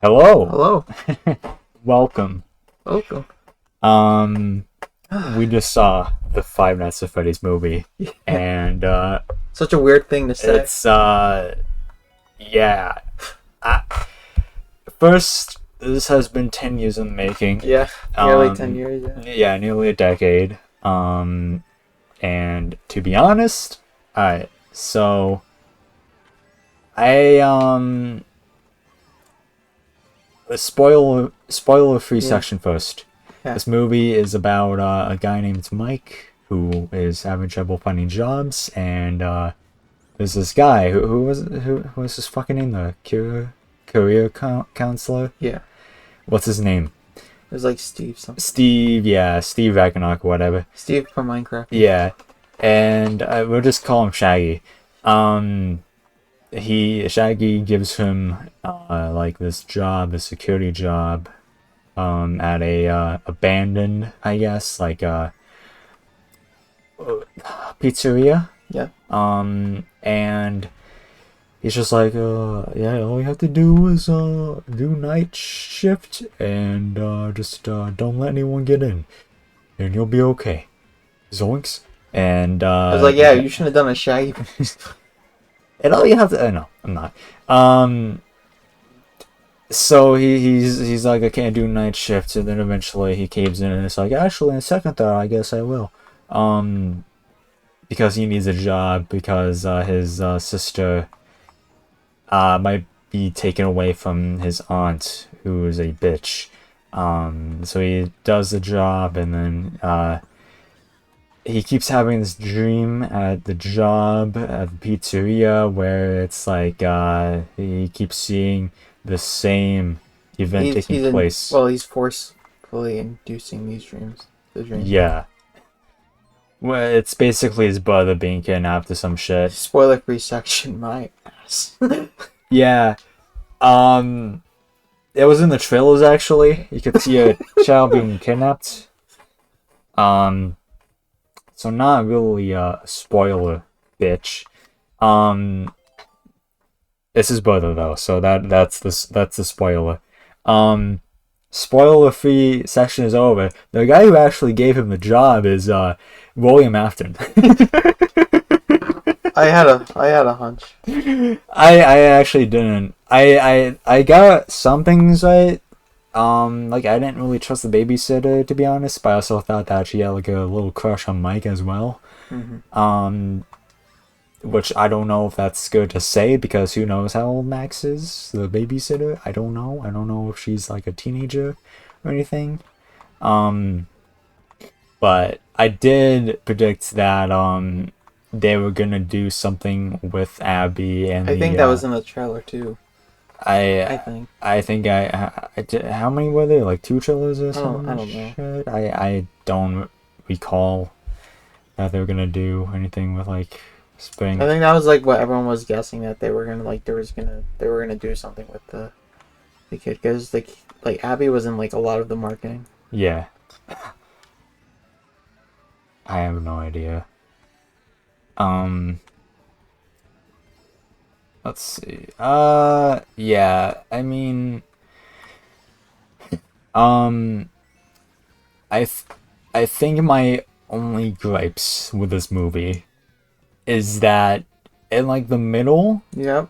Hello. Hello. Welcome. Welcome. We just saw the Five Nights at Freddy's movie, and Such a weird thing to say. it's yeah. I, First, this has been 10 years in the making. Yeah, nearly 10 years. Yeah, nearly a decade. And to be honest, so I a spoiler free section first. Yeah. This movie is about a guy named Mike who is having trouble finding jobs, and there's this guy who was his fucking name, the career counselor. Yeah. What's his name? It was like Steve something. Steve Ragnarok or whatever. Steve from Minecraft. Yeah, and we'll just call him Shaggy. Shaggy gives him like this job, a security job, at a abandoned, I guess, like pizzeria. Yeah. And he's just like, yeah, all you have to do is do night shift and just don't let anyone get in, and you'll be okay. Zoinks. And I was like, yeah, you should have done a Shaggy. and all you have to, no, I'm not. So he's like, I can't do night shifts, and then eventually he caves in, and it's like, actually, in second thought, I guess I will. Because he needs a job, because his sister might be taken away from his aunt, who is a bitch. So he does the job, and then he keeps having this dream at the job at the pizzeria where it's like he keeps seeing the same event taking place. Well, he's forcefully inducing these dreams. The dreams. Yeah. Well, it's basically his brother being kidnapped or some shit. Spoiler-free section, my ass. Yeah. It was in the trailers, actually. You could see a child being kidnapped. So not really a spoiler, bitch. It's his brother though, so that's the spoiler. Spoiler free section is over. The guy who actually gave him the job is William Afton. I had a hunch. I actually didn't. I got some things right. Like I didn't really trust the babysitter, to be honest, but I also thought that she had like a little crush on Mike as well. Mm-hmm. Which I don't know if that's good to say, because who knows how old Max is, the babysitter. I don't know. I don't know if she's like a teenager or anything. But I did predict that they were gonna do something with Abby, and I think that was in the trailer too. I think how many were there? Like 2 trailers or something? I don't know. Shit? I don't recall that they were gonna do anything with like spring. I think that was like what everyone was guessing, that they were gonna do something with the kid, because like Abby was in like a lot of the marketing. Yeah. I have no idea. Let's see. Yeah, I mean, I think my only gripes with this movie is that in like the middle, Yep.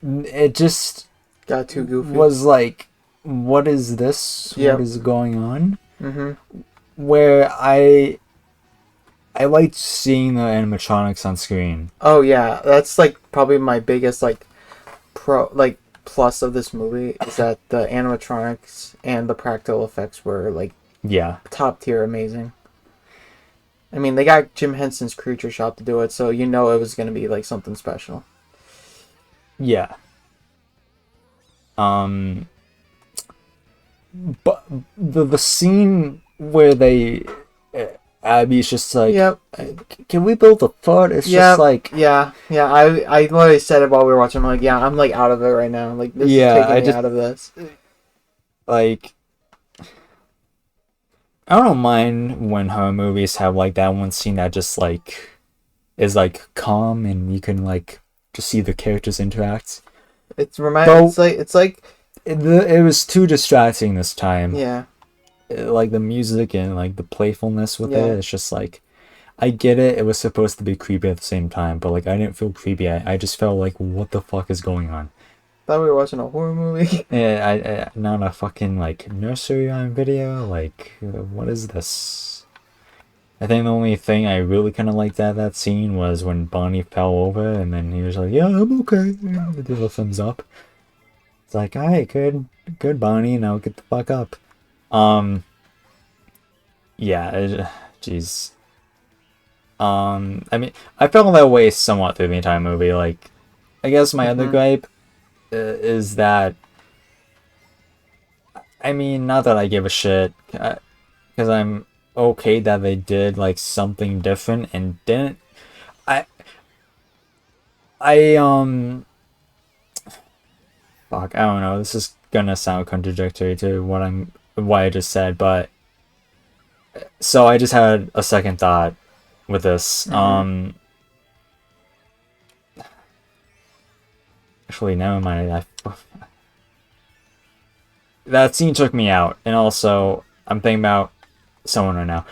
it just Got too goofy. was like, what is this? Yep. What is going on? Mm-hmm. Where I liked seeing the animatronics on screen. Oh yeah, that's like probably my biggest plus of this movie, is that the animatronics and the practical effects were like top tier amazing. I mean, they got Jim Henson's Creature Shop to do it, so you know it was gonna be like something special. Yeah. But the scene where Abby's just like, Yep. Can we build a fort? It's Yeah, just like, yeah. I literally said it while we were watching. I'm like, yeah, I'm like out of it right now. Like, this is taking me out of this. Like, I don't mind when horror movies have like that one scene that just like is like calm and you can like just see the characters interact. It's like it was too distracting this time. Yeah. Like the music and like the playfulness with Yeah. it. It's just like, I get it. It was supposed to be creepy at the same time, but like I didn't feel creepy. I just felt like, what the fuck is going on? Thought we were watching a horror movie. Yeah, I not a fucking like nursery rhyme video. Like, what is this? I think the only thing I really kind of liked that scene was when Bonnie fell over and then he was like, "Yeah, I'm okay." He did a thumbs up. It's like, all right, good, Bonnie. Now get the fuck up. Yeah, jeez. I mean, I felt that way somewhat through the entire movie. Like, I guess my other gripe is that, I mean, not that I give a shit, because I'm okay that they did like something different and didn't. I, I fuck, I don't know. This is gonna sound contradictory to what I just said, but so I just had a second thought with this. Actually, never mind. That scene took me out, and also I'm thinking about someone right now.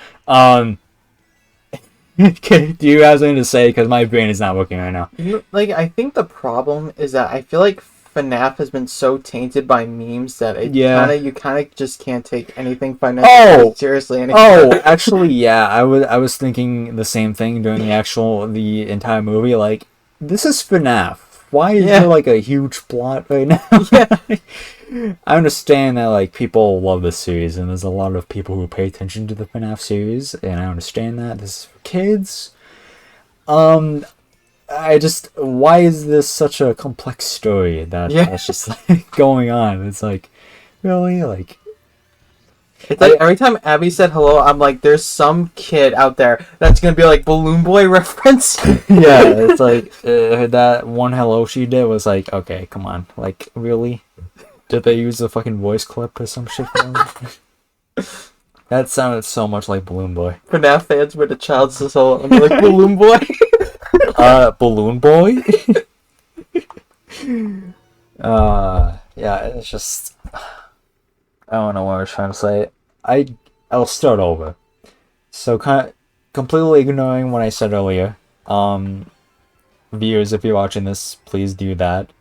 Do you have something to say? Because my brain is not working right now. Like, I think the problem is that I feel like FNAF has been so tainted by memes that you kind of just can't take anything financially seriously anymore. Actually, yeah, I was thinking the same thing during the entire movie. Like, this is FNAF. Why is there like a huge plot right now? Yeah. I understand that like people love this series and there's a lot of people who pay attention to the FNAF series, and I understand that this is for kids. Why is this such a complex story that's just like going on? It's like, really? Like, it's like every time Abby said hello, I'm like, there's some kid out there that's gonna be like Balloon Boy reference. Yeah, it's like that one hello she did was like, okay, come on, like, really? Did they use a fucking voice clip or some shit? That sounded so much like Balloon Boy. FNAF fans with a child says hello, I'm like, Balloon Boy. Balloon Boy? Yeah, it's just, I don't know what I was trying to say. I'll start over. So completely ignoring what I said earlier. Viewers, if you're watching this, please do that.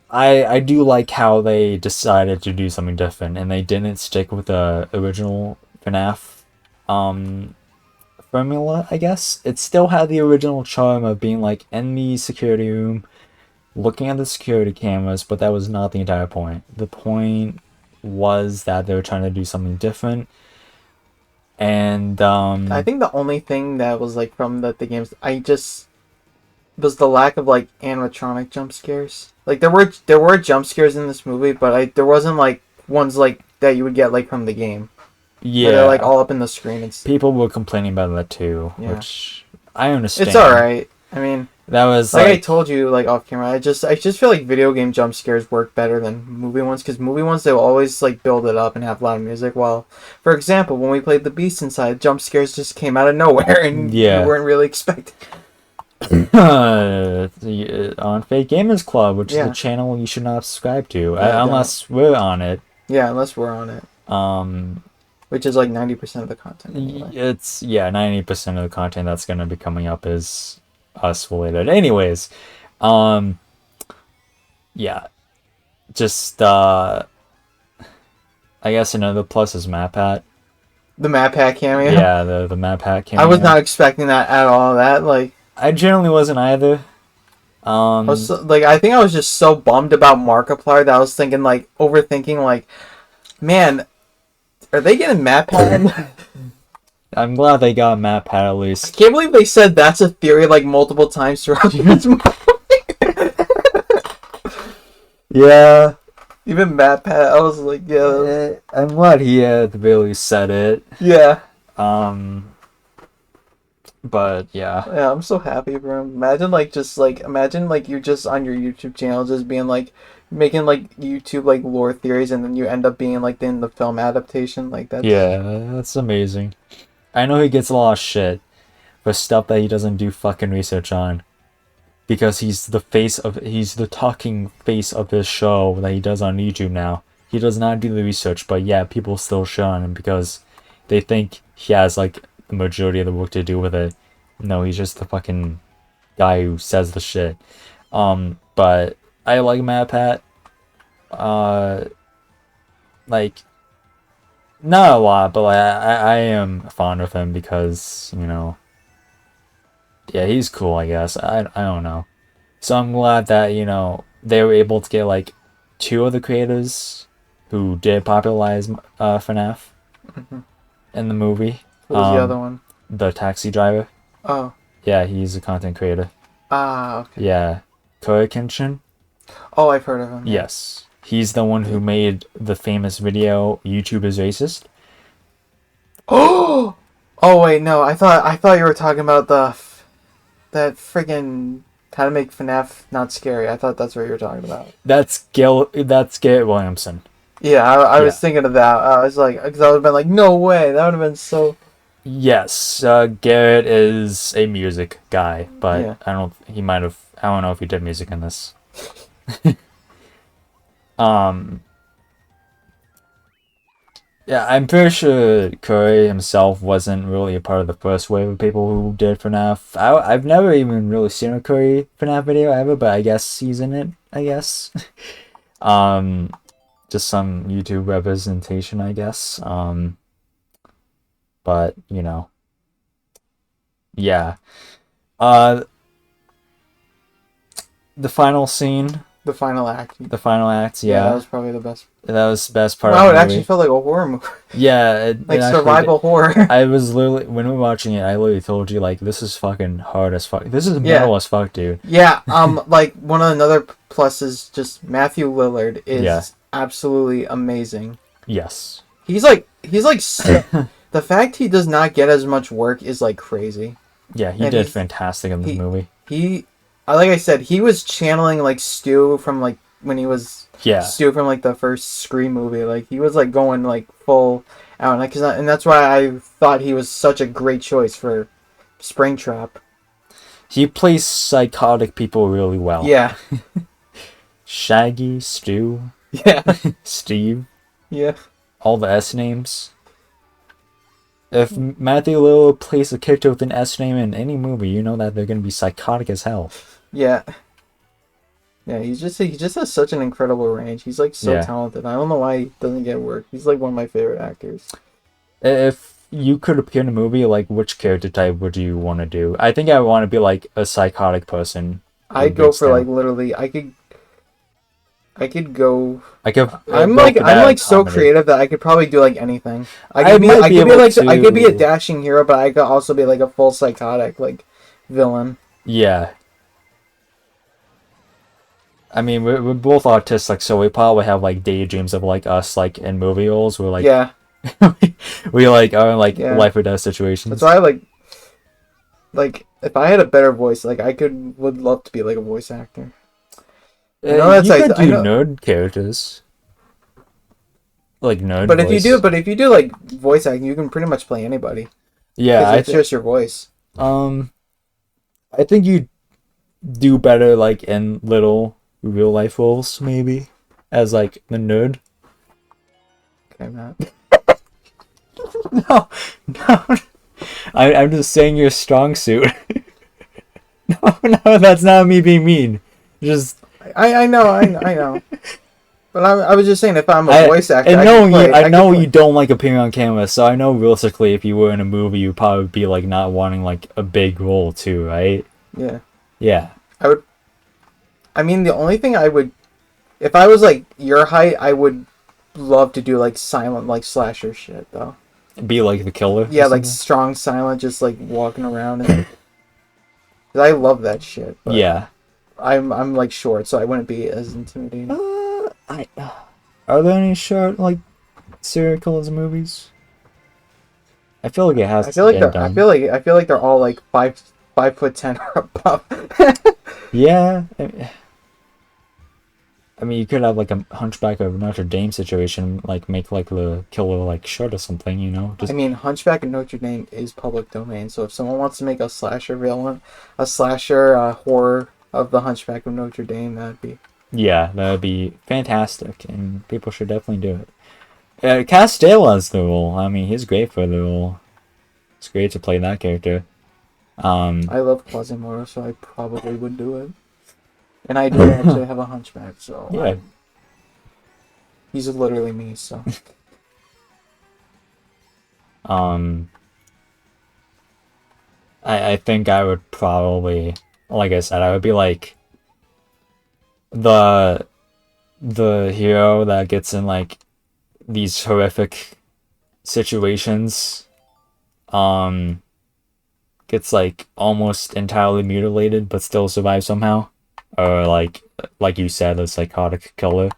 I do like how they decided to do something different and they didn't stick with the original FNAF formula, I guess. It still had the original charm of being like in the security room, looking at the security cameras, but that was not the entire point. The point was that they were trying to do something different. And I think the only thing that was like from the games was the lack of like animatronic jump scares. Like there were jump scares in this movie, but there wasn't like ones like that you would get like from the game. Yeah, where they're like all up in the screen. And people were complaining about that too, which I understand. It's all right. I mean, that was like I told you like off camera. I just feel like video game jump scares work better than movie ones, because movie ones they'll always like build it up and have loud music. While, for example, when we played The Beast Inside, jump scares just came out of nowhere and you weren't really expecting. On Fake Gamers Club, which is a channel you should not subscribe to unless we're on it. Yeah, unless we're on it. Which is like 90% of the content. Anyway. It's 90% of the content that's gonna be coming up is us related. Anyways, just I guess another plus is Map Hat. The Map Hat cameo. Yeah, the Map Hat cameo. I was not expecting that at all. That like. I generally wasn't either. I think I was just so bummed about Markiplier that I was thinking like overthinking like, man, are they getting Map Hat? I'm glad they got Map Hat at least. I can't believe they said that's a theory like multiple times throughout this movie. Yeah. Even Map Hat, I was like, yeah. I'm glad he at the very least said it. Yeah. But yeah. Yeah, I'm so happy for him. Imagine you're just on your YouTube channel just being like making like YouTube like lore theories, and then you end up being like in the film adaptation like that. Yeah, that's amazing. I know he gets a lot of shit for stuff that he doesn't do fucking research on. because he's the talking face of his show that he does on YouTube now. He does not do the research, but yeah, people still shit on him because they think he has like the majority of the work to do with it. No, he's just the fucking guy who says the shit. But I like Matt Pat. Like, not a lot, but like I am fond of him because, you know, yeah, he's cool, I guess. I don't know. So I'm glad that, you know, they were able to get like two of the creators who did popularize FNAF in the movie. What was the other one? The taxi driver. Oh. Yeah, he's a content creator. Ah, okay. Yeah. Koi Kenshin. Oh, I've heard of him. Yes. He's the one who made the famous video YouTube is racist. Oh! Oh wait, no. I thought you were talking about that friggin' how to make FNAF not scary. I thought that's what you were talking about. That's Garrett Williamson. Yeah, I was thinking of that. I was like, because I would have been like, no way. That would have been so. Yes, Garrett is a music guy, but Yeah. I don't know if he did music in this. Yeah, I'm pretty sure Curry himself wasn't really a part of the first wave of people who did FNAF. I've never even really seen a Curry FNAF video ever, but I guess he's in it, I guess. Just some YouTube representation, I guess. But, you know. Yeah. The final scene. The final act. The final act, yeah. That was probably the best. That was the best part Wow, of the it movie. actually felt like a horror movie. Yeah. Like survival horror. I was literally, when we were watching it, I literally told you, like, this is fucking hard as fuck. This is metal as fuck, dude. Yeah, like, one of another pluses, just Matthew Lillard is absolutely amazing. Yes. He's like, the fact he does not get as much work is, like, crazy. Yeah, he did fantastic in this movie. Like I said, he was channeling, like, Stu from, like, when he was Stu from, like, the first Scream movie. Like, he was, like, going, like, full out. And that's why I thought he was such a great choice for Springtrap. He plays psychotic people really well. Yeah. Shaggy, Stu. Yeah. Steve. Yeah. All the S names. If Matthew Lillard plays a character with an S name in any movie, you know that they're going to be psychotic as hell. Yeah. Yeah, he just has such an incredible range. He's like so talented. I don't know why he doesn't get work. He's like one of my favorite actors. If you could appear in a movie, like which character type would you want to do? I think I want to be like a psychotic person. I'd go for like literally I could go. I'm like so creative that I could probably do like anything. I could be a dashing hero, but I could also be like a full psychotic like villain. Yeah. I mean, we're both autistic, so we probably have like daydreams of like us like in movie roles. We're like we like are in like life or death situations. That's why I like if I had a better voice, like would love to be like a voice actor. You could do nerd characters, like nerd. But if you do like voice acting, you can pretty much play anybody. Yeah, it's just your voice. I think you do better like in little real life roles, maybe as like the nerd. Okay, Matt. No. I'm just saying your strong suit. No, that's not me being mean. Just. I know. But I was just saying, if I'm a voice actor, I know you don't like appearing on camera, so I know realistically, if you were in a movie, you'd probably be like not wanting like a big role too, right? Yeah. Yeah. I mean, the only thing I would, if I was like your height, I would love to do like silent, like slasher shit though. Be like the killer. Yeah, like strong, silent, just like walking around, and I love that shit. But yeah. I'm like short, so I wouldn't be as intimidating. Are there any short like serial killers movies? I feel like it has. I feel like they're all like 5'10" or above. Yeah. I mean, you could have like a Hunchback of Notre Dame situation, like make like the killer like short or something, you know. I mean, Hunchback of Notre Dame is public domain, so if someone wants to make a slasher villain, a slasher horror of the Hunchback of Notre Dame. That'd be. Yeah, that would be fantastic, and people should definitely do it. Castell as the role. I mean, he's great for the role. It's great to play that character. I love Quasimodo, so I probably would do it. And I do actually have a hunchback, so yeah. He's literally me, so. I think I would probably, like I said, I would be like the hero that gets in like these horrific situations, gets like almost entirely mutilated but still survives somehow, or like you said, a psychotic killer.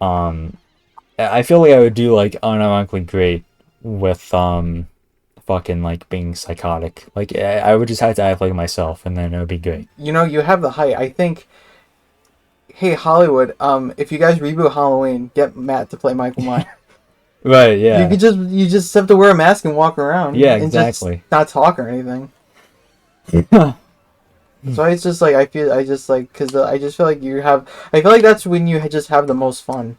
I feel like I would do like unironically great with fucking like being psychotic. Like I would just have to act like myself, and then it would be great. You know, you have the height. I think. Hey Hollywood, if you guys reboot Halloween, get Matt to play Michael Myers. Right, yeah. You just have to wear a mask and walk around. Yeah, and exactly. Just not talk or anything. So it's just like I just feel like I feel like that's when you just have the most fun.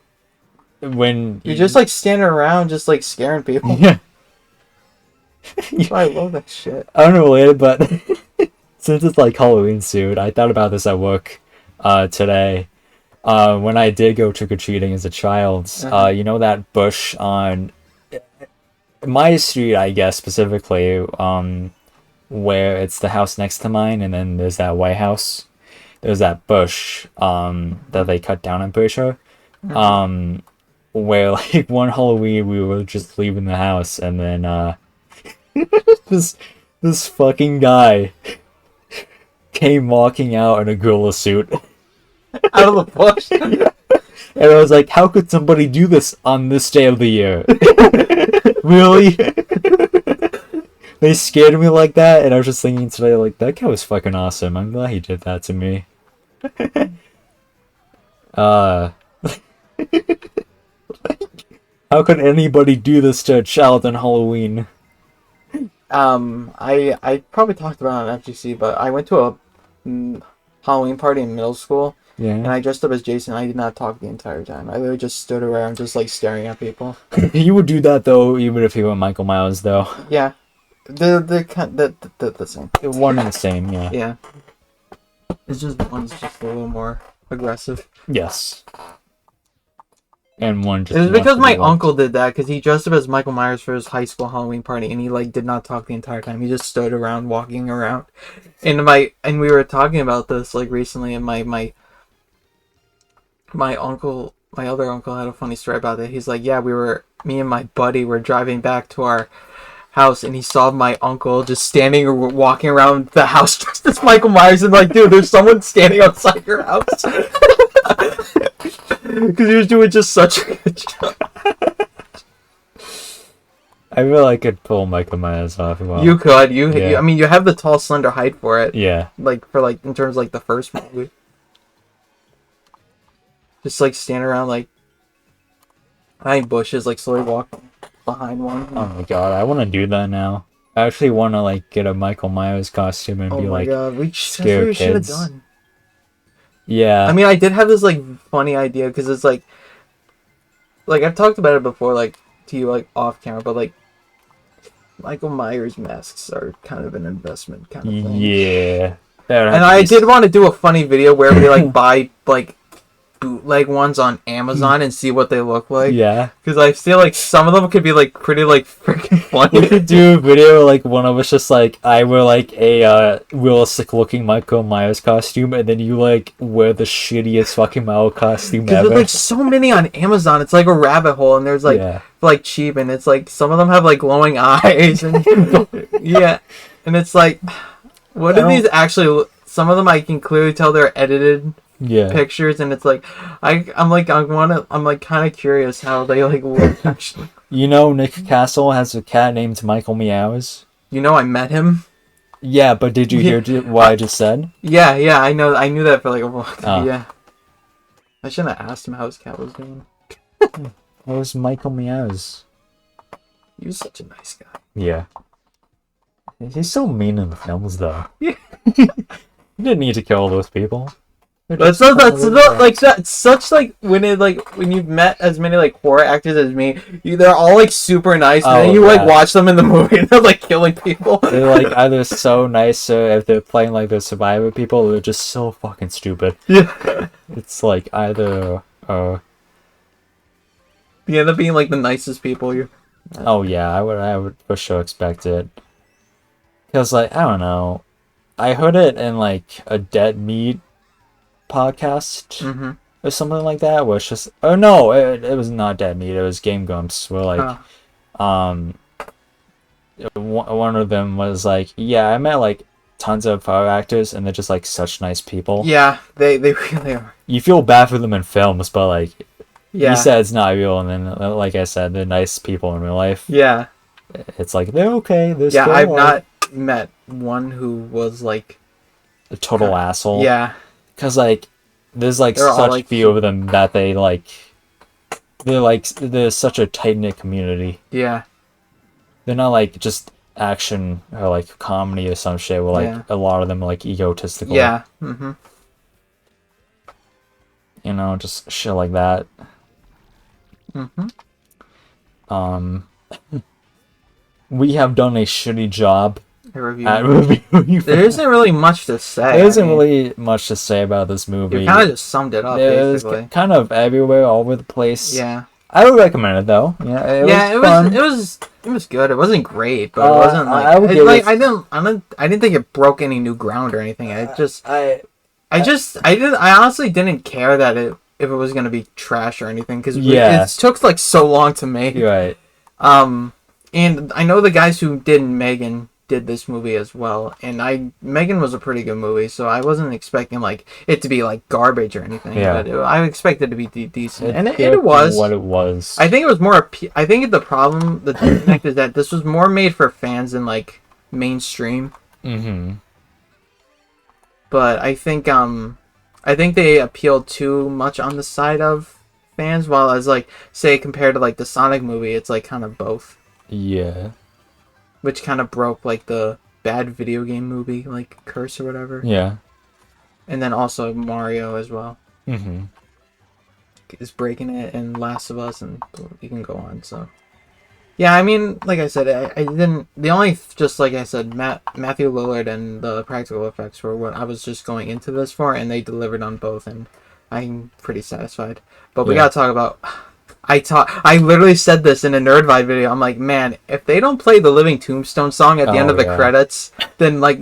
When you're just like standing around, just like scaring people. Yeah. So I love that shit. Unrelated, but since it's like Halloween soon, I thought about this at work today. When I did go trick-or-treating as a child, you know that bush on my street, I guess, specifically, where it's the house next to mine, and then there's that White House. There's that bush that they cut down, I'm pretty sure. Where, like, one Halloween, we were just leaving the house, and then, this fucking guy came walking out in a gorilla suit. Out of the bush. And I was like, how could somebody do this on this day of the year? Really? They scared me like that, and I was just thinking today, like, that guy was fucking awesome. I'm glad he did that to me. How could anybody do this to a child on Halloween? I probably talked about it on FGC, but I went to a Halloween party in middle school. Yeah. And I dressed up as Jason. I did not talk the entire time. I literally just stood around, just like staring at people. You would do that though, even if you were Michael Myers, though. Yeah, the same. One and the same, yeah. Yeah. It's just one's just a little more aggressive. Yes. And one just. It was because my uncle did that, because he dressed up as Michael Myers for his high school Halloween party, and he like did not talk the entire time. He just stood around, walking around. And we were talking about this like recently, and my other uncle had a funny story about it. He's like, yeah, me and my buddy were driving back to our house, and he saw my uncle just standing or walking around the house dressed as Michael Myers, and like, dude, there's someone standing outside your house. Because he was doing just such a good job. I feel I could pull Michael Myers off. Well. You could. I mean, you have the tall, slender height for it. Yeah. Like, in terms of, like, the first movie. Just, like, stand around, like, behind bushes, like, slowly walk behind one. Oh my god, I want to do that now. I actually want to, like, get a Michael Myers costume and be, like, scare kids. Should have done. Yeah. I mean, I did have this, like, funny idea, because it's, like, I've talked about it before, like, to you, like, off camera, but, like, Michael Myers masks are kind of an investment kind of thing. Yeah. And I did want to do a funny video where we, like, buy, like, bootleg ones on Amazon and see what they look like. Yeah. Because I feel like some of them could be, like, pretty, like, freaking funny. We could do a video where, like, one of us just, like, I wear, like, a realistic-looking Michael Myers costume, and then you, like, wear the shittiest fucking Michael costume ever. There's, like, so many on Amazon. It's like a rabbit hole, and there's, like, like, cheap, and it's, like, some of them have, like, glowing eyes, and, yeah. And it's, like, what are these actually... Some of them I can clearly tell they're edited pictures, and it's like I'm kind of curious how they like look actually. You know, Nick Castle has a cat named Michael Meows. You know, I met him. Yeah, but did you hear what I just said? Yeah, I know. I knew that for like a while. Yeah. I shouldn't have asked him how his cat was doing. That was Michael Meows. He was such a nice guy. Yeah. He's so mean in the films, though. Yeah. You didn't need to kill all those people. That's such like when you've met as many like horror actors as me, they're all like super nice, and then you like watch them in the movie and they're like killing people. They're like either so nice, or if they're playing like the survivor people, they're just so fucking stupid. Yeah, it's like either. You end up being like the nicest people. Oh yeah, I would for sure expect it. Cause like I don't know, I heard it in like a Dead Meat podcast or something like that, where it's just no, it was not Dead Meat, it was Game Grumps, where like one of them was like, yeah, I met like tons of horror actors and they're just like such nice people. Yeah, they really are. You feel bad for them in films, but like he said it's not real, and then like I said, they're nice people in real life. Yeah, it's like they're okay. I've not met one who was like a total asshole. Yeah. Because, like, there's, like, such few of them that they're such a tight-knit community. Yeah. They're not, like, just action or, like, comedy or some shit where, like, a lot of them are, like, egotistical. Yeah. You know, just shit like that. We have done a shitty job at reviewing. There isn't really much to say. There isn't really much to say about this movie. You kind of just summed it up, basically. It's kind of everywhere, all over the place. Yeah. I would recommend it though. Yeah, it was good. It wasn't great, but it wasn't like I didn't think it broke any new ground or anything. I honestly didn't care that if it was gonna be trash or anything, because it took like so long to make. Right. And I know the guys who did Megan did this movie as well, and Megan was a pretty good movie, so I wasn't expecting like it to be like garbage or anything. Yeah. But I expected it to be decent, and it was what it was. I think it was more. I think the disconnect is that this was more made for fans than like mainstream. But I think they appealed too much on the side of fans, while as like say compared to like the Sonic movie, it's like kind of both. Yeah. Which kind of broke like the bad video game movie like curse or whatever. Yeah. And then also Mario as well. Is breaking it, and Last of Us, and you can go on. So yeah, I mean, like I said, I didn't. The only just like I said, Matthew Lillard and the practical effects were what I was just going into this for, and they delivered on both, and I'm pretty satisfied. But we gotta talk about. I literally said this in a NerdVibed video. I'm like, man, if they don't play the Living Tombstone song at the end of the credits, then like,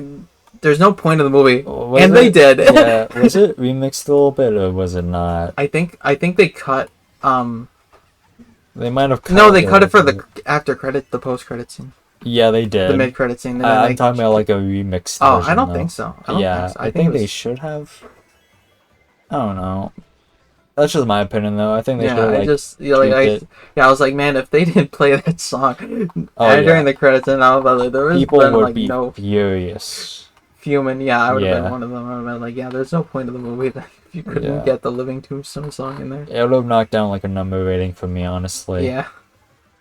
there's no point of the movie. They did. Yeah. Was it remixed a little bit, or was it not? I think they cut. They might have. No, they cut it for the after credit, the post credit scene. Yeah, they did. The mid credit scene. I'm talking about like a remixed. Oh, version, I don't think so. I think they should have. I don't know. That's just my opinion, though. I think they should have, I was like, man, if they didn't play that song during the credits, and I was like, there was people would be furious. Fuming, yeah, I would have been one of them. I would have been like, yeah, there's no point of the movie that if you couldn't get the Living Tombstone song in there. It would have knocked down like a number rating for me, honestly. Yeah.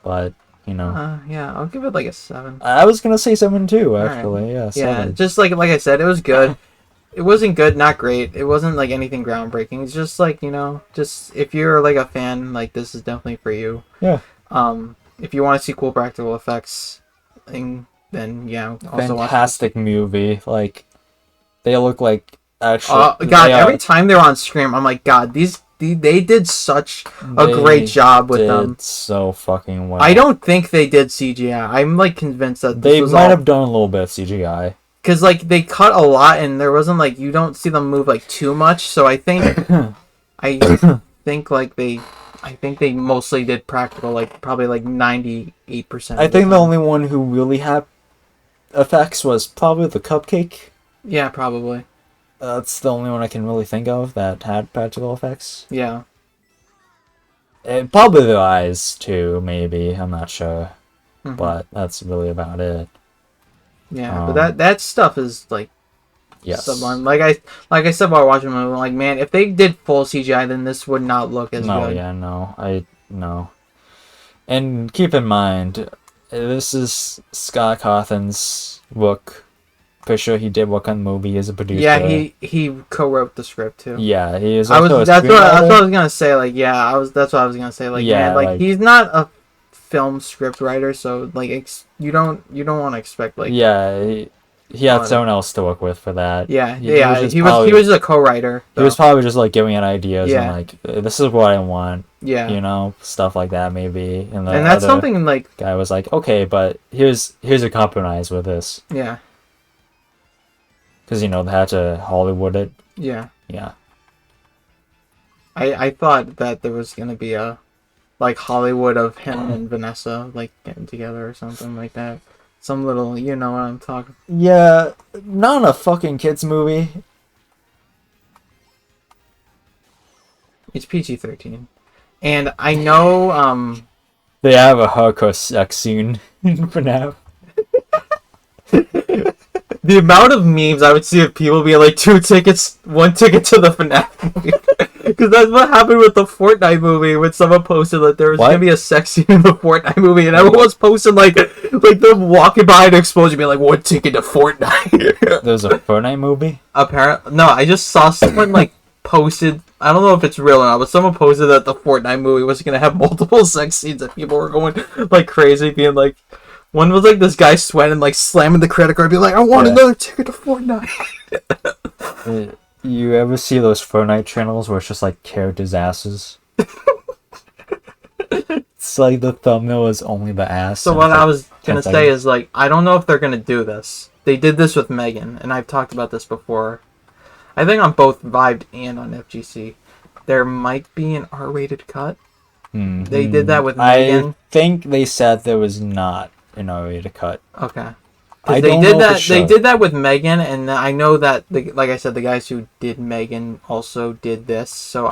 But you know. Yeah, I'll give it like a 7. I was gonna say 7 too, actually. Right. Yeah. 7. Yeah, just like I said, it was good. It wasn't good, not great. It wasn't like anything groundbreaking. It's just like, just if you're like a fan, like this is definitely for you. Yeah. If you want to see cool practical effects, then yeah. Also fantastic movie. Like, they look like actually. God, every time they're on screen, I'm like, God, they did such a great job with them. So fucking well. I don't think they did CGI. I'm like convinced that they might have done a little bit of CGI. Because, like, they cut a lot, and there wasn't, like, you don't see them move, like, too much, so I think, I think they mostly did practical, like, probably, like, 98%. I think the only one who really had effects was probably the Cupcake. Yeah, probably. That's the only one I can really think of that had practical effects. Yeah. And probably the eyes, too, maybe. I'm not sure. But that's really about it. Yeah, but that stuff is like sublime. Like I said while watching the movie, like, man, if they did full CGI, then this would not look as good. No. And keep in mind, this is Scott Cawthon's book pretty sure he did work on the movie as a producer. Yeah, he co-wrote the script too. Yeah, he is. That's what I was gonna say. Like, that's what I was gonna say. Like, yeah, man, like he's not a film script writer, so like you don't want to expect like. Yeah, he had someone else to work with for that. Yeah, he was a co-writer. He was probably just like giving it ideas and Yeah. like, this is what I want. Yeah. You know, stuff like that maybe. And that's something like guy was like, okay, but here's a compromise with this. Yeah. Because they had to Hollywood it. Yeah. Yeah. I thought that there was gonna be a like Hollywood of him and Vanessa like getting together or something like that. Some little, you know what I'm talking. Yeah, not a fucking kids movie. It's PG-13, and I know they have a hardcore sex scene in FNAF. The amount of memes I would see of people being like 1 ticket to the FNAF movie. Because that's what happened with the Fortnite movie when someone posted that there was going to be a sex scene in the Fortnite movie, and everyone was posting like them walking by an explosion being like 1 ticket to Fortnite. There's a Fortnite movie? Apparently, no, I just saw someone like posted, I don't know if it's real or not, but someone posted that the Fortnite movie was going to have multiple sex scenes and people were going like crazy being like, one was like this guy sweating, like slamming the credit card, being like, "I want another ticket to Fortnite." You ever see those Fortnite channels where it's just like characters' asses? It's like the thumbnail is only the ass. So what I was gonna say is like, I don't know if they're gonna do this. They did this with Megan, and I've talked about this before. I think on both Vibed and on FGC, there might be an R-rated cut. Mm-hmm. They did that with Megan. I think they said there was not an R-rated cut. Okay. They did that with Megan, and I know that like I said, the guys who did Megan also did this. So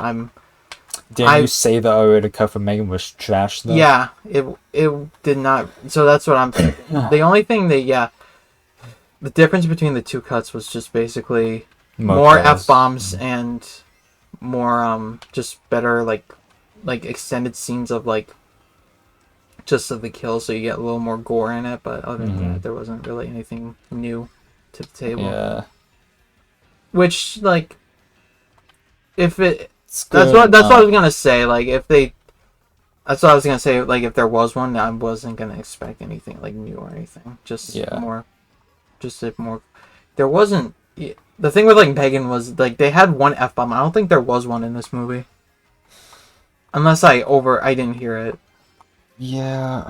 Didn't you say the R-rated cut for Megan was trash though? Yeah, it did not. So that's what I'm thinking. The only thing the difference between the two cuts was just basically more F-bombs and more just better like extended scenes of like just of the kills, so you get a little more gore in it, but other than that, there wasn't really anything new to the table. Yeah. Which, like, if it... That's what I was gonna say, like, if they... That's what I was gonna say, like, if there was one, I wasn't gonna expect anything, like, new or anything. Just more... Just a more... There wasn't... The thing with, like, Megan was, like, they had one F-bomb. I don't think there was one in this movie. Unless I didn't hear it. Yeah,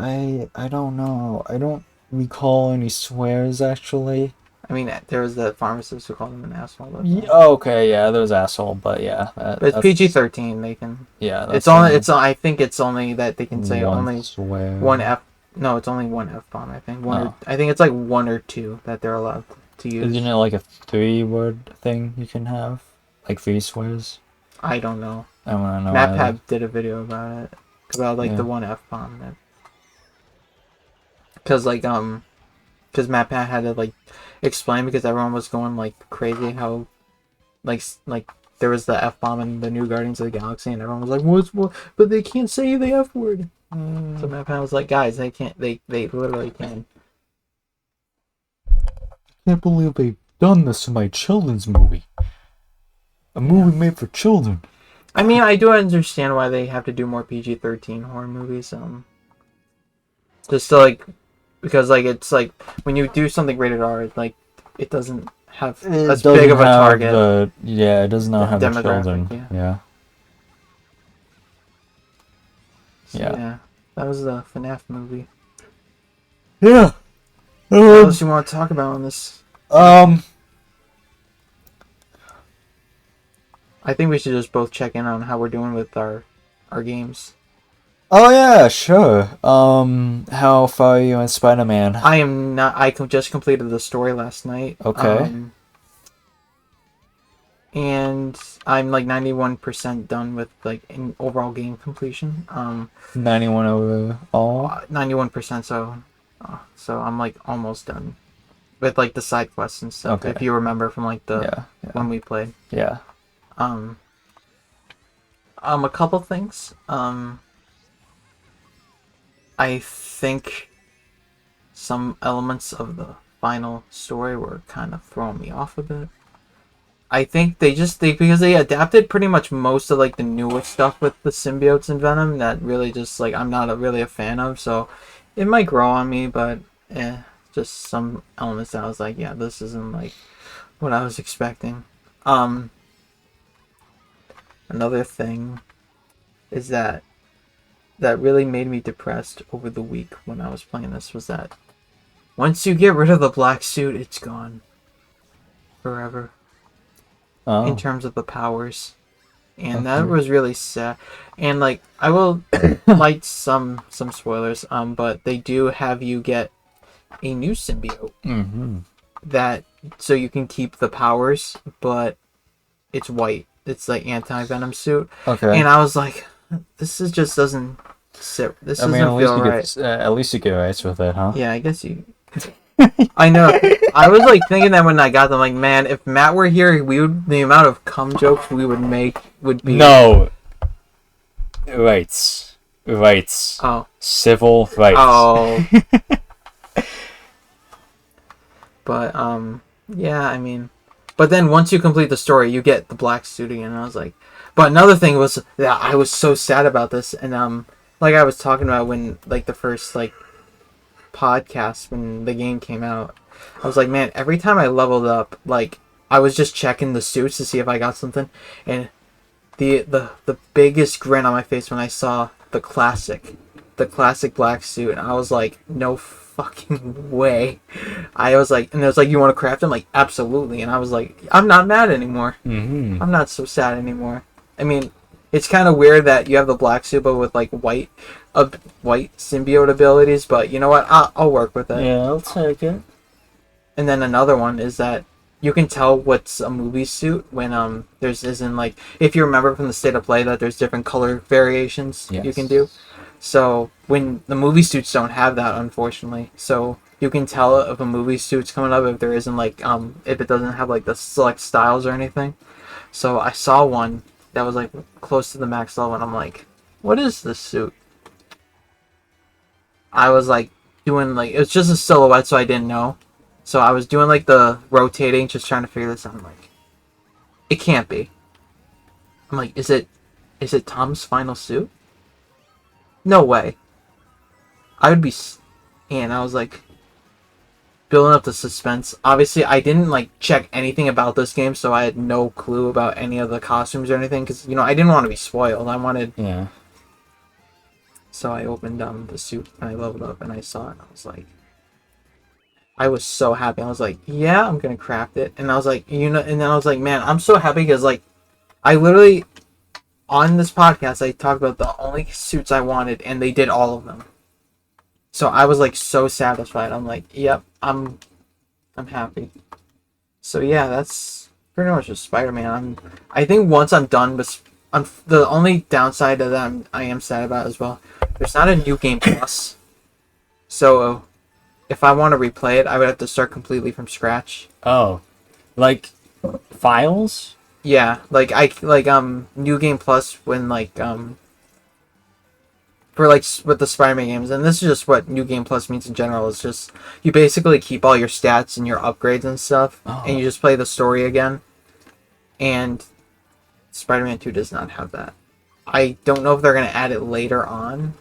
I don't know. I don't recall any swears, actually. I mean, there was the pharmacist who called him an asshole. Okay, yeah, there was asshole, but yeah. But it's PG-13. They can. Yeah, that's I think it's only that they can say only swear. One F. No, it's only one F-bomb. I think I think it's like 1 or 2 that they're allowed to use. Isn't it like a 3-word thing you can have, like 3 swears? I don't know. I don't know. MatPat did a video about it. About like the one F-bomb, because MatPat had to like explain, because everyone was going like crazy how like there was the F-bomb in the new Guardians of the Galaxy, and everyone was like, what? But they can't say the F word. So MatPat was like, guys, they can't. They literally can. I can't believe they've done this to my children's movie. A movie made for children. I mean, I do understand why they have to do more PG-13 horror movies. Just to like, because like it's like when you do something rated R, like it doesn't have as big of a target. It does not have the children. Yeah. So, yeah. That was the FNAF movie. Yeah. What else do you want to talk about on this? I think we should just both check in on how we're doing with our games. Oh yeah, sure. How far are you in Spider-Man? I am not. I just completed the story last night. Okay. And I'm like 91% done with like in overall game completion. 91 overall. 91%. So I'm like almost done with like the side quests and stuff. Okay. If you remember from like the when we played. Yeah. A couple things. I think some elements of the final story were kind of throwing me off a bit. I think because they adapted pretty much most of like the newer stuff with the symbiotes and Venom that really just like I'm not really a fan of, so it might grow on me, but just some elements that I was like, yeah, this isn't like what I was expecting. Another thing is that really made me depressed over the week when I was playing this was that once you get rid of the black suit, it's gone forever. Oh. In terms of the powers, and that was really sad. And like I will light some spoilers, but they do have you get a new symbiote that so you can keep the powers, but it's white. It's like anti-venom suit. Okay. And I was like, this is just doesn't sit. This doesn't feel right. At least you get rights with it, huh? Yeah, I guess you. I know. I was like thinking that when I got them, like, man, if Matt were here, the amount of cum jokes we would make would be rights. Oh, civil rights. Oh. But yeah, I mean, but then once you complete the story, you get the black suit again. And I was like, but another thing was that I was so sad about this, and like I was talking about when like the first like podcast when the game came out, I was like, man, every time I leveled up, like I was just checking the suits to see if I got something, and the biggest grin on my face when I saw the classic black suit, and I was like, no fucking way. I was like, and it was like, you want to craft them? Like, absolutely. And I was like, I'm not mad anymore. I'm not so sad anymore. I mean, it's kind of weird that you have the black suit but with like white symbiote abilities, but you know what? I'll work with it. Yeah, I'll take it. And then another one is that you can tell what's a movie suit when there's isn't like if you remember from the State of Play that there's different color variations you can do. So when the movie suits don't have that, unfortunately, so you can tell if a movie suit's coming up if there isn't like if it doesn't have like the select styles or anything. So I saw one that was like close to the max level, and I'm like, what is this suit? I was like doing like it was just a silhouette, so I didn't know. So I was doing like the rotating, just trying to figure this out. I'm like, it can't be. I'm like, is it Tom's final suit? No way. I would be, and I was like, building up the suspense. Obviously, I didn't like check anything about this game, so I had no clue about any of the costumes or anything. Because I didn't want to be spoiled. I wanted. Yeah. So I opened the suit and I leveled up and I saw it. And I was like, I was so happy. I was like, yeah, I'm gonna craft it. And I was like, and then I was like, man, I'm so happy because like, I literally on this podcast I talked about the only suits I wanted, and they did all of them. So I was like so satisfied. I'm like, yep, I'm happy. So yeah, that's pretty much just Spider-Man. I think once I'm done with, the only downside of that I am sad about as well. There's not a new game plus. So if I want to replay it, I would have to start completely from scratch. Oh, like files? Yeah, like New Game Plus when like for like with the Spider-Man games, and this is just what New Game Plus means in general. It's just you basically keep all your stats and your upgrades and stuff, and you just play the story again. And Spider-Man 2 does not have that. I don't know if they're gonna add it later on,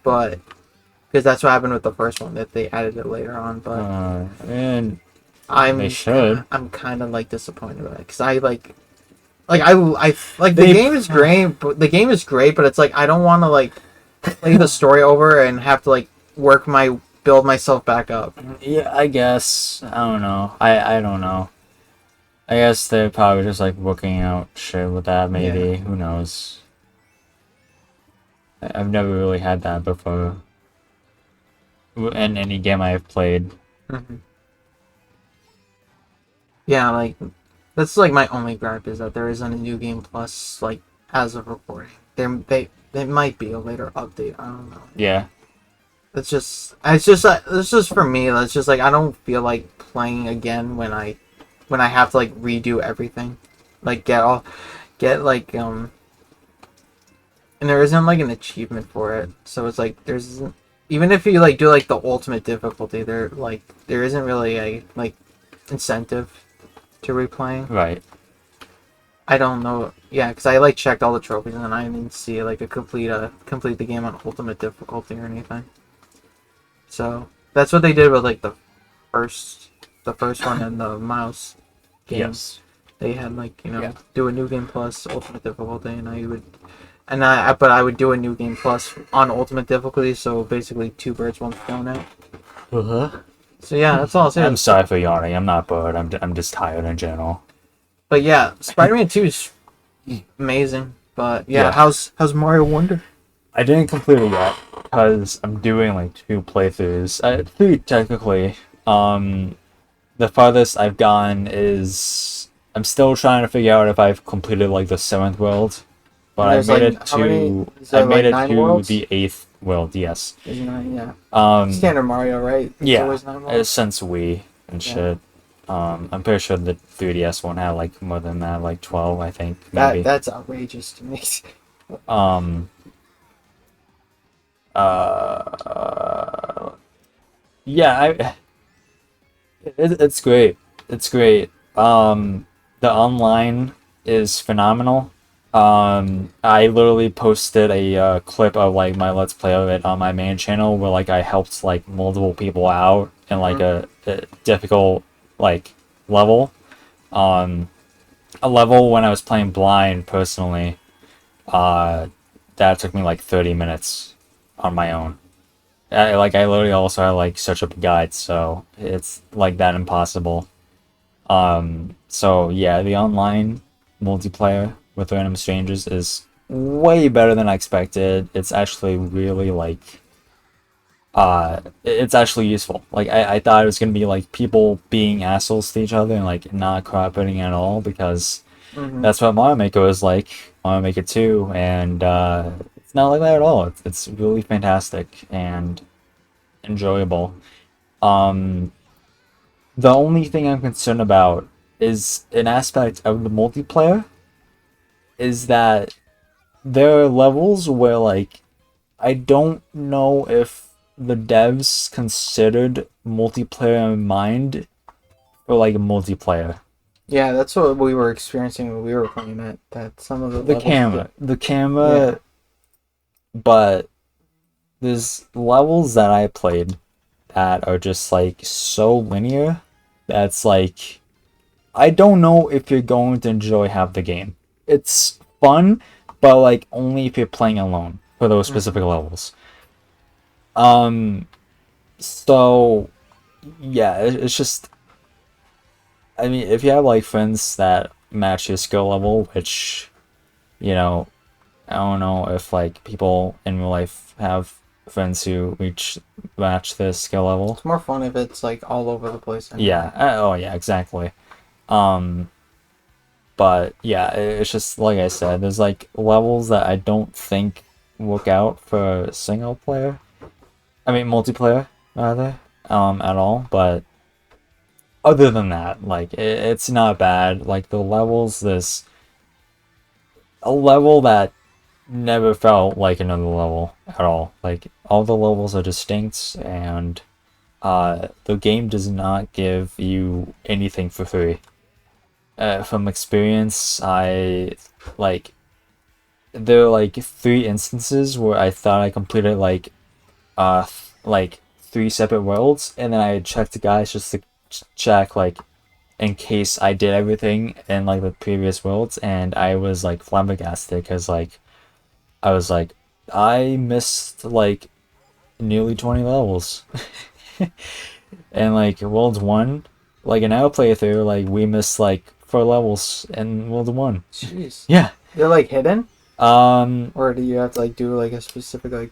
but because that's what happened with the first one, that they added it later on. But and they should. I'm kind of like disappointed about it because I the game is great, but but it's like I don't want to like play the story over and have to like build myself back up. Yeah, I guess. I don't know. I don't know. I guess they're probably just like working out shit with that. Maybe. Yeah. Who knows? I've never really had that before in any game I've played. Mm-hmm. Yeah, like that's like my only gripe is that there isn't a New Game Plus like as of recording. They might be a later update. I don't know. Yeah. It's just for me. It's just like I don't feel like playing again when I have to like redo everything, like and there isn't like an achievement for it. So it's like even if you like do like the ultimate difficulty, there isn't really a like incentive to replaying. Right. I don't know. Yeah, because I like checked all the trophies and I didn't see like a complete the game on ultimate difficulty or anything. So that's what they did with like first the first one in the mouse games. Yes. They had like Yeah. do a new game plus ultimate difficulty, and I would do a new game plus on ultimate difficulty. So basically, two birds, one stone out. So yeah, that's all I'll say. I'm sorry for yawning. I'm not bored. I'm just tired in general. But yeah, Spider-Man 2 is amazing. But yeah, Yeah. how's Mario Wonder? I didn't complete it yet because I'm doing like 2 playthroughs. 3 technically. The farthest I've gone is I'm still trying to figure out if I've completed like the 7th world, but I made it to worlds? the 8th world. Yes. There's 9, yeah. Standard Mario, right? Yeah. Always 9 worlds? Since Wii and shit. I'm pretty sure the 3DS won't have like more than that, like 12, I think. Maybe. That's outrageous to me. Yeah, it's great. It's great. The online is phenomenal. I literally posted a clip of like my Let's Play of it on my main channel where like I helped like multiple people out in like a difficult like level. A level when I was playing blind personally. That took me like 30 minutes on my own. I literally also had like search up guides, so it's like that impossible. So yeah, the online multiplayer with random strangers is way better than I expected. It's actually really like, it's actually useful. Like I thought it was gonna be like people being assholes to each other and like not cooperating at all because that's what Mario Maker is like. Mario Maker 2, and it's not like that at all. It's really fantastic and enjoyable. The only thing I'm concerned about is an aspect of the multiplayer is that there are levels where like I don't know if the devs considered multiplayer in mind for like a multiplayer. Yeah, that's what we were experiencing when we were playing that. That some of the camera, Yeah. but there's levels that I played that are just like so linear that's like I don't know if you're going to enjoy half the game. It's fun, but like only if you're playing alone for those specific levels. So yeah, it's just I mean, if you have like friends that match your skill level, which I don't know if like people in real life have friends who match their skill level. It's more fun if it's like all over the place. Anyway. Yeah. Oh yeah, exactly. But yeah, it's just like I said, there's like levels that I don't think work out for single player. I mean multiplayer rather, at all. But other than that, like it's not bad. Like the levels, there's a level that never felt like another level at all. Like all the levels are distinct, and the game does not give you anything for free. From experience, there are like 3 instances where I thought I completed like 3 separate worlds, and then I checked the guys just to check like in case I did everything in like the previous worlds, and I was like flabbergasted because like I was like I missed like nearly 20 levels. And like world 1, like in our playthrough, like we missed like 4 levels in world 1. Jeez. Yeah. They're like hidden? Or do you have to like do like a specific like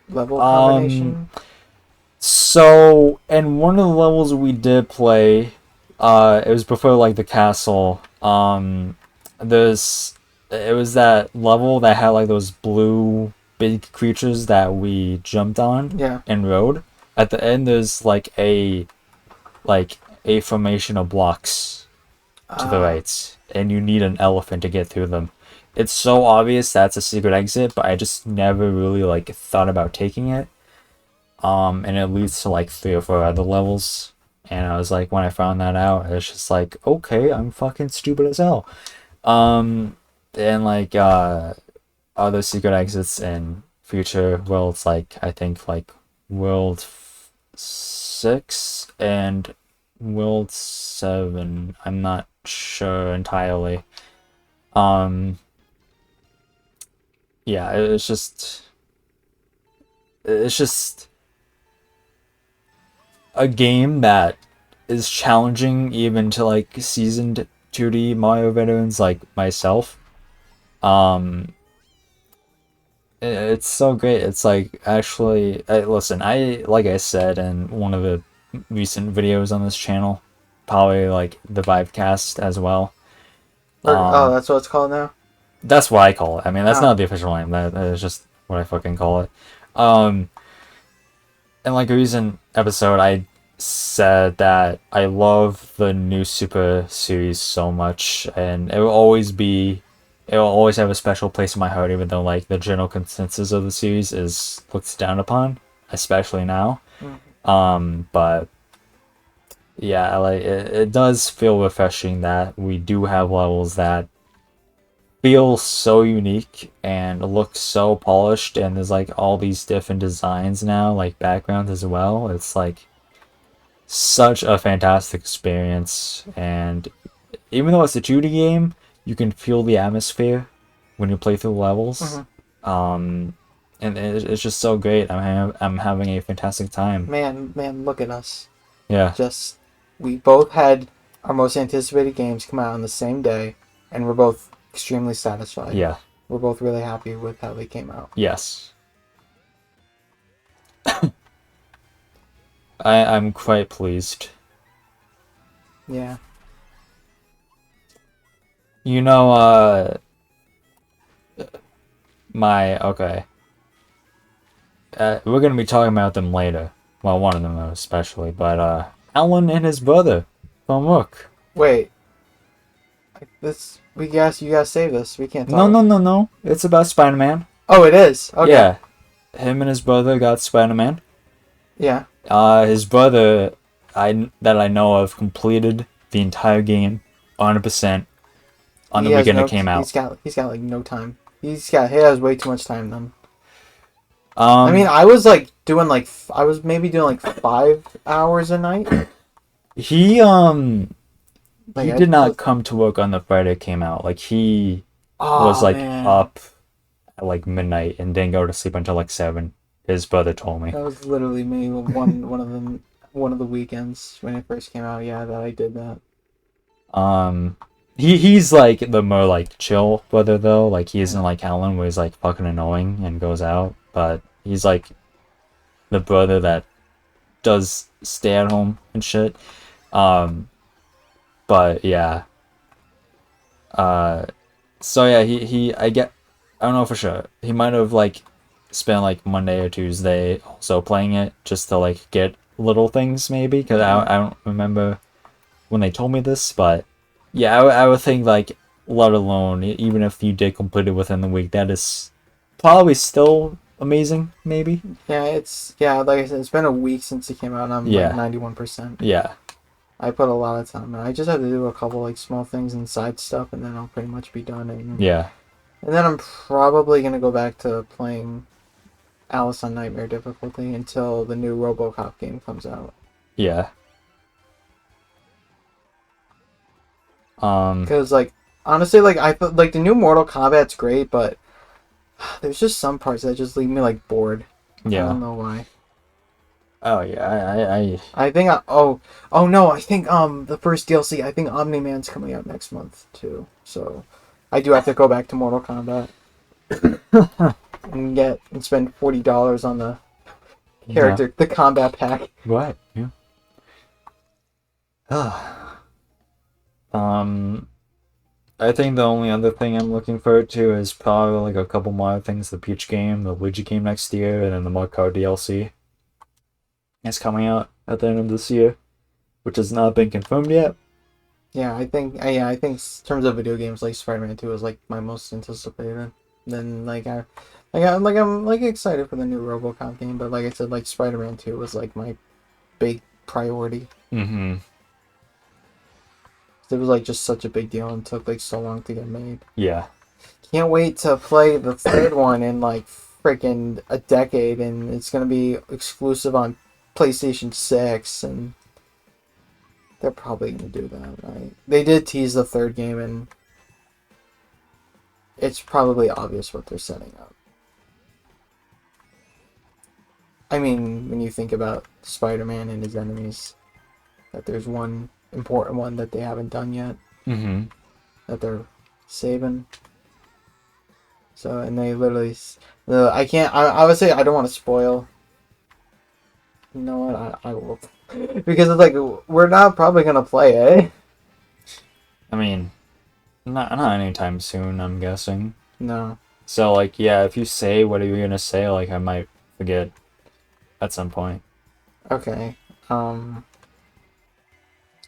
level combination? So in one of the levels we did play, it was before like the castle. It was that level that had like those blue big creatures that we jumped on and rode. At the end there's like a formation of blocks to the right, and you need an elephant to get through them. It's so obvious that's a secret exit, but I just never really like thought about taking it. and it leads to like 3 or 4 other levels. And I was like, when I found that out, it's just like, okay, I'm fucking stupid as hell. And like other secret exits in future worlds, like I think like World 6 and World 7. I'm not sure entirely. Yeah, it's just a game that is challenging even to like seasoned 2D Mario veterans like myself. Um, it's so great. It's like actually, listen, like I said in one of the recent videos on this channel, probably like the Vibecast as well. That's what it's called now? That's what I call it. I mean, that's Oh. not the official name. That is just what I fucking call it. In like a recent episode, I said that I love the new Super series so much, and it will always have a special place in my heart, even though like the general consensus of the series is looked down upon, especially now. But yeah, like it does feel refreshing that we do have levels that feel so unique and look so polished, and there's like all these different designs now, like backgrounds as well. It's like such a fantastic experience, and even though it's a 2D game, you can feel the atmosphere when you play through levels. And it's just so great. I'm having a fantastic time. Man, look at us. Yeah. Just, we both had our most anticipated games come out on the same day, and we're both extremely satisfied. Yeah. We're both really happy with how they came out. Yes. I'm quite pleased. Yeah. You know, okay. We're gonna be talking about them later. Well, one of them especially, but Alan and his brother from work. Wait. You gotta save this. We can't talk. No. It's about Spider-Man. Oh, it is? Okay. Yeah. Him and his brother got Spider-Man. Yeah. His brother, that I know of, completed the entire game 100% on the weekend it came out. He's got like no time. He has way too much time then. I mean, I was maybe doing like 5 hours a night. He did not come to work on the Friday it came out. Like he was like up at like midnight and didn't go to sleep until like 7. His brother told me. That was literally me one of the weekends when it first came out. Yeah, that I did that. He's like the more like chill brother though. Like he isn't like Alan where he's like fucking annoying and goes out, but he's like the brother that does stay at home and shit. But yeah. So yeah, I don't know for sure. He might have like spent like Monday or Tuesday also playing it just to like get little things maybe, because I don't remember when they told me this, but yeah, I would think like, let alone even if you did complete it within the week, that is probably still amazing maybe. Yeah, like I said, it's been a week since it came out and I'm like 91%. Yeah. I put a lot of time in. I just have to do a couple like small things and side stuff, and then I'll pretty much be done. And then I'm probably gonna go back to playing Alice on Nightmare difficulty until the new RoboCop game comes out. Yeah. Because like honestly, like I thought like the new Mortal Kombat's great, but there's just some parts that just leave me like bored. Yeah. I don't know why. Oh yeah, I think oh no, I think the first DLC, I think Omni-Man's coming out next month too. So I do have to go back to Mortal Kombat and spend $40 on the character, the combat pack. Right. Yeah. I think the only other thing I'm looking forward to is probably like a couple more things: the Peach game, the Luigi game next year, and then the Mario Kart DLC. It's coming out at the end of this year, which has not been confirmed yet. Yeah, I think in terms of video games, like Spider-Man 2 is like my most anticipated. Then like I'm excited for the new RoboCop game, but like I said, like Spider-Man 2 was like my big priority. Mm-hmm. It was like just such a big deal and took like so long to get made. Yeah. Can't wait to play the third one in like freaking a decade, and it's gonna be exclusive on PlayStation 6, and they're probably gonna do that, right? They did tease the third game, and it's probably obvious what they're setting up. I mean, when you think about Spider-Man and his enemies, that there's one important one that they haven't done yet. Mm-hmm. That they're saving. So, and they literally... I can't... I would say I don't want to spoil. You know what? I will. Because it's like, we're not probably going to play, eh? I mean, not anytime soon, I'm guessing. No. So, like, yeah, if you say what are you going to say, like, I might forget at some point. Okay.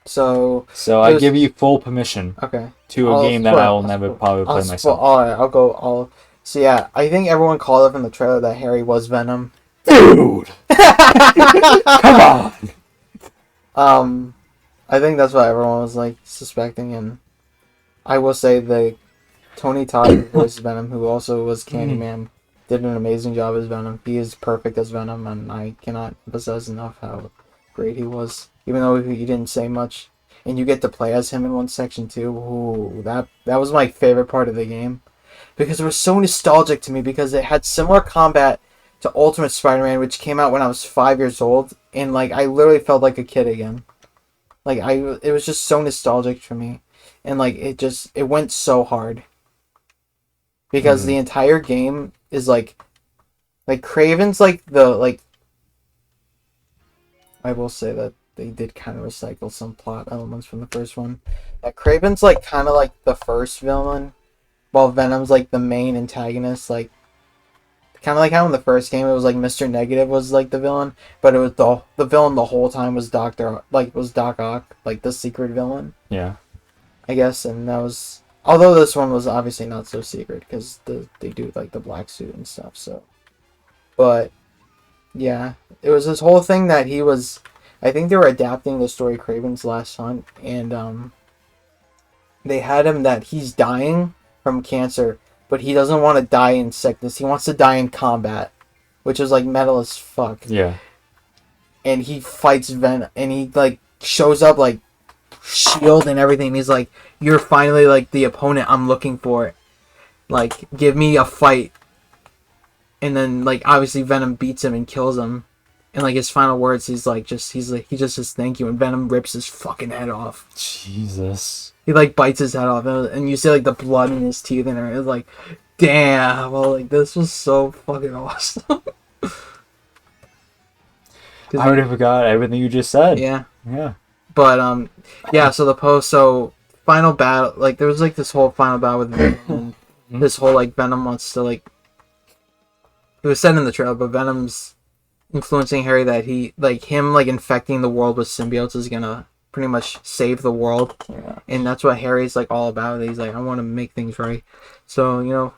So I give you full permission. Okay. To a game that I will never probably play myself. Alright, I'll go. So yeah, I think everyone called it from the trailer that Harry was Venom. Dude! Come on! I think that's what everyone was like suspecting, and I will say the Tony Todd who voiced Venom, who also was Candyman, did an amazing job as Venom. He is perfect as Venom, and I cannot emphasize enough how great he was. Even though he didn't say much, and you get to play as him in one section too. Ooh, that was my favorite part of the game, because it was so nostalgic to me, because it had similar combat to Ultimate Spider-Man, which came out when I was 5 years old, and like I literally felt like a kid again. Like it was just so nostalgic for me, and like it went so hard, because the entire game is like Craven's like I will say that they did kind of recycle some plot elements from the first one. That Craven's like kind of like the first villain, while Venom's like the main antagonist. Like kind of like how in the first game it was like Mr. Negative was like the villain, but it was the villain the whole time was Doc Ock, like the secret villain. Yeah. I guess, and that was, although this one was obviously not so secret because they do like the black suit and stuff. So, but yeah, it was this whole thing that he was. I think they were adapting the story Kraven's Last Hunt, and they had him that he's dying from cancer, but he doesn't want to die in sickness. He wants to die in combat, which is like metal as fuck. Yeah. And he fights Venom, and he like shows up like shield and everything. He's like, "You're finally like the opponent I'm looking for. Like, give me a fight." And then like obviously Venom beats him and kills him. And like his final words, he just says thank you, and Venom rips his fucking head off. Jesus. He like bites his head off, and you see like the blood in his teeth, and it's like, damn. Well, like this was so fucking awesome. I would have forgot everything you just said. Yeah. Yeah. But yeah. So final battle, like there was like this whole final battle with Venom, and this whole like Venom wants to like. It was said in the trailer, but Venom's influencing Harry that he like him like infecting the world with symbiotes is gonna pretty much save the world. Yeah. And that's what Harry's like all about. He's like, I want to make things right. So, you know,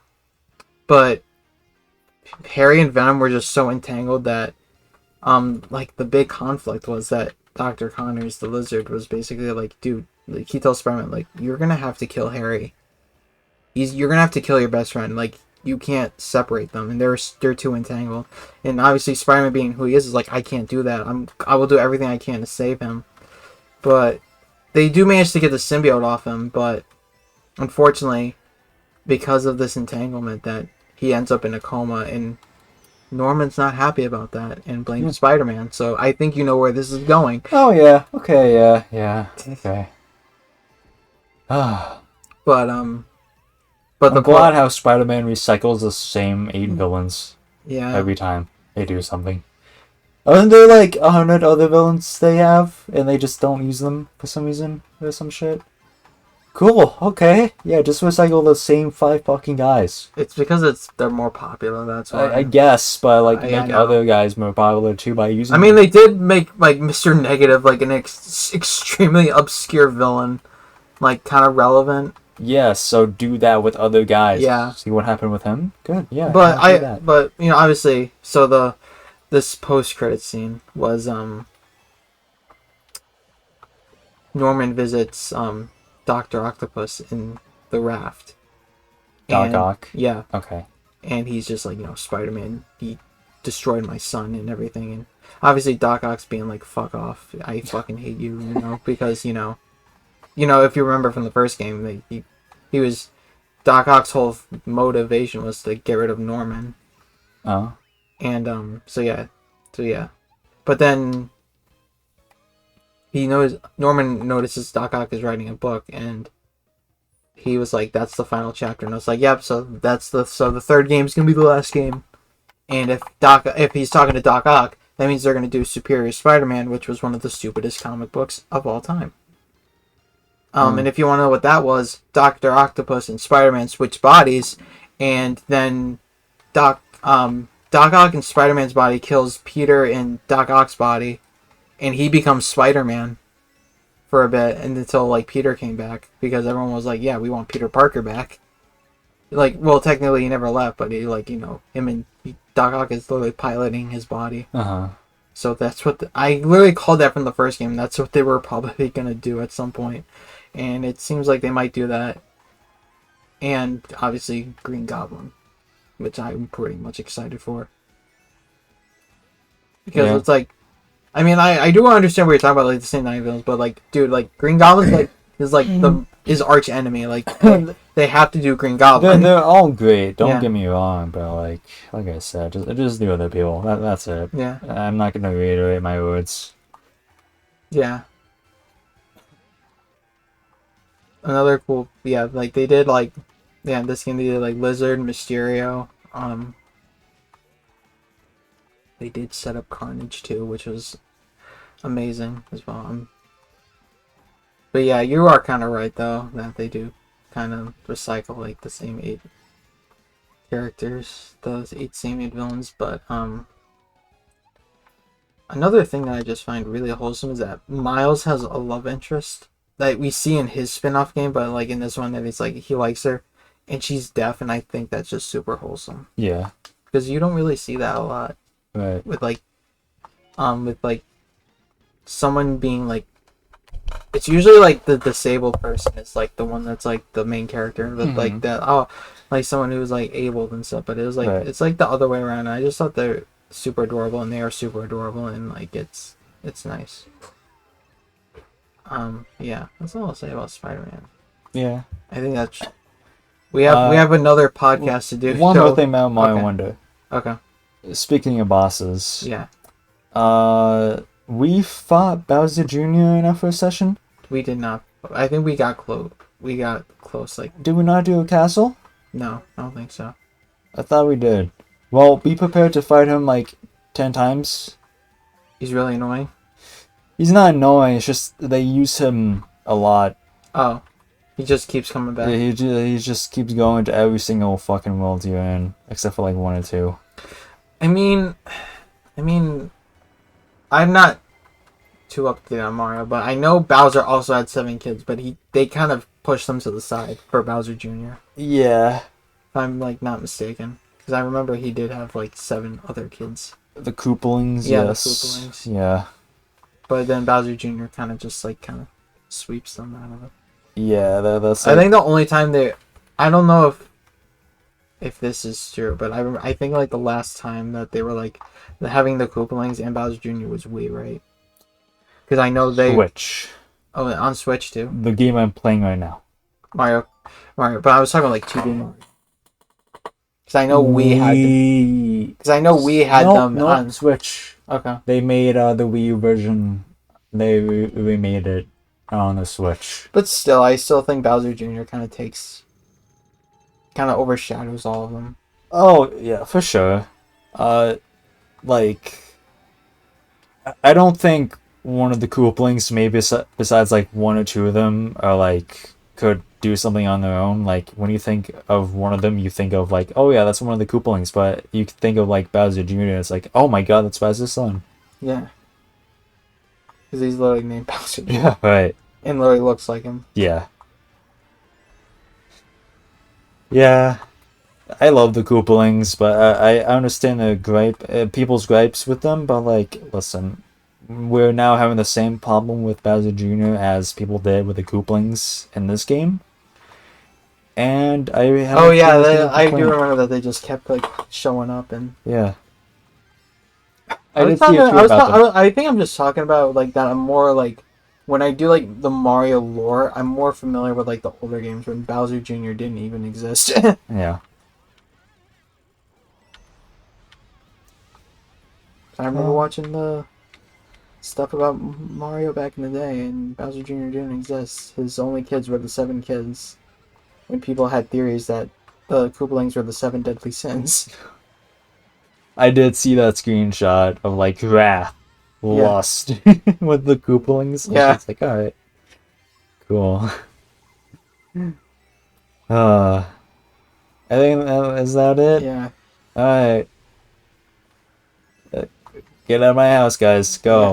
but Harry and Venom were just so entangled that like the big conflict was that Dr. Connors, the lizard, was basically like, dude, like he tells Spider-Man, like, you're gonna have to kill Harry. You're gonna have to kill your best friend. Like, you can't separate them, and they're too entangled. And obviously, Spider-Man being who he is like, I can't do that. I will do everything I can to save him. But they do manage to get the symbiote off him. But unfortunately, because of this entanglement, that he ends up in a coma, and Norman's not happy about that and blames Spider-Man. So I think you know where this is going. Oh yeah. Okay. Yeah. Okay. Ah. But I'm glad how Spider-Man recycles the same 8 villains. Yeah. Every time they do something. Aren't there like 100 other villains they have, and they just don't use them for some reason or some shit? Cool. Okay. Yeah, just recycle the same 5 fucking guys. It's because they're more popular. That's why. I guess, but like make other guys more popular too by using. I mean, they did make like Mr. Negative like an extremely obscure villain, like kind of relevant. Yeah, so do that with other guys. Yeah. See what happened with him? Good, yeah. But obviously, so this post-credit scene was, Norman visits, Dr. Octopus in the raft. Doc Ock? Yeah. Okay. And he's just like, Spider-Man, he destroyed my son and everything. And obviously Doc Ock's being like, fuck off. I fucking hate you, because, if you remember from the first game, he was, Doc Ock's whole motivation was to get rid of Norman. Oh. And, so yeah. But then Norman notices Doc Ock is writing a book, and he was like, that's the final chapter. And I was like, yep, so the third game's gonna be the last game. And if he's talking to Doc Ock, that means they're gonna do Superior Spider-Man, which was one of the stupidest comic books of all time. And if you want to know what that was, Dr. Octopus and Spider-Man switched bodies, and then Doc Ock in Spider-Man's body kills Peter in Doc Ock's body, and he becomes Spider-Man for a bit, and until like Peter came back, because everyone was like, yeah, we want Peter Parker back. Like, well, technically he never left, but he, like, him and Doc Ock is literally piloting his body. So that's what I literally called that from the first game. That's what they were probably gonna do at some point, and it seems like they might do that. And obviously Green Goblin, which I'm pretty much excited for, because it's like, I mean, I do understand what you're talking about, like the same nine villains, but like, dude, like Green Goblin's like is like his arch enemy. Like they have to do Green Goblin. They're all great. Don't get me wrong, but like I said, just the other people. That's it. Yeah. I'm not gonna reiterate my words. Yeah. Another cool, like they did like, in this game they did like Lizard, Mysterio. They did set up Carnage too, which was amazing as well. But yeah, you are kind of right though, that they do kind of recycle like the same 8 characters, those 8 same 8 villains. But another thing that I just find really wholesome is that Miles has a love interest that we see in his spin-off game, but like in this one that it's like he likes her and she's deaf, and I think that's just super wholesome. Yeah. Because you don't really see that a lot. Right. With someone being like, it's usually like the disabled person is like the one that's like the main character, but like that, like someone who's like abled and stuff. But it was like it's like the other way around. I just thought they're super adorable, and they are super adorable, and like it's nice. Yeah, that's all I'll say about Spider-Man. Yeah, I think that's we have another podcast to do. One more thing about Mario Wonder. Okay. Speaking of bosses. Yeah. We fought Bowser Jr. in our first session. We did not. I think we got close. We got close. Like, did we not do a castle? No, I don't think so. I thought we did. Well, be prepared to fight him like 10 times. He's really annoying. He's not annoying. It's just they use him a lot. Oh, he just keeps coming back. He just keeps going to every single fucking world you're in, except for like 1 or 2. I mean, I'm not too up to date on Mario, but I know Bowser also had 7 kids, but they kind of pushed them to the side for Bowser Jr. Yeah. If I'm like not mistaken, because I remember he did have like 7 other kids. The Koopalings, yeah, yes. The Koopalings. Yeah. But then Bowser Jr. kind of sweeps them out of it. Yeah, that's. Like... I think the only time I don't know if this is true, but I think like the last time that they were like having the Koopalings and Bowser Jr. was Wii, right? Because I know they Switch. Oh, on Switch too. The game I'm playing right now. Mario, but I was talking about like 2D Mario. Because I know we had them on Switch. Okay. They made the Wii U version. They remade it on the Switch. But still, I still think Bowser Jr. kind of overshadows all of them. Oh yeah, for sure. Like, I don't think one of the Koopalings, maybe besides like 1 or 2 of them, are like could do something on their own. Like when you think of one of them, you think of like, oh yeah, that's one of the Koopalings. But you think of like Bowser Jr. It's like, oh my god, that's Bowser's son. Yeah. Because he's literally named Bowser Jr. Yeah, right. And literally looks like him. Yeah. Yeah, I love the Koopalings, but I understand the people's gripes with them. But like, listen, we're now having the same problem with Bowser Jr. as people did with the Koopalings in this game, and I Oh haven't yeah, seen a single I do complaint. remember that they just kept like showing up, and Yeah, I I was did see talking. a tweet about them. I think I'm just talking about like that. I'm more like when I do like the Mario lore, I'm more familiar with like the older games when Bowser Jr. didn't even exist. Yeah. I remember Um, watching the stuff about Mario back in the day, and Bowser Jr. didn't exist. His only kids were the seven kids. When people had theories that the Koopalings were the seven deadly sins. I did see that screenshot of like wrath, Yeah, lust with the Koopalings. I was yeah, just like, all right, cool. Uh, I think is that it. yeah, All right, get out of my house, guys. yeah. Go.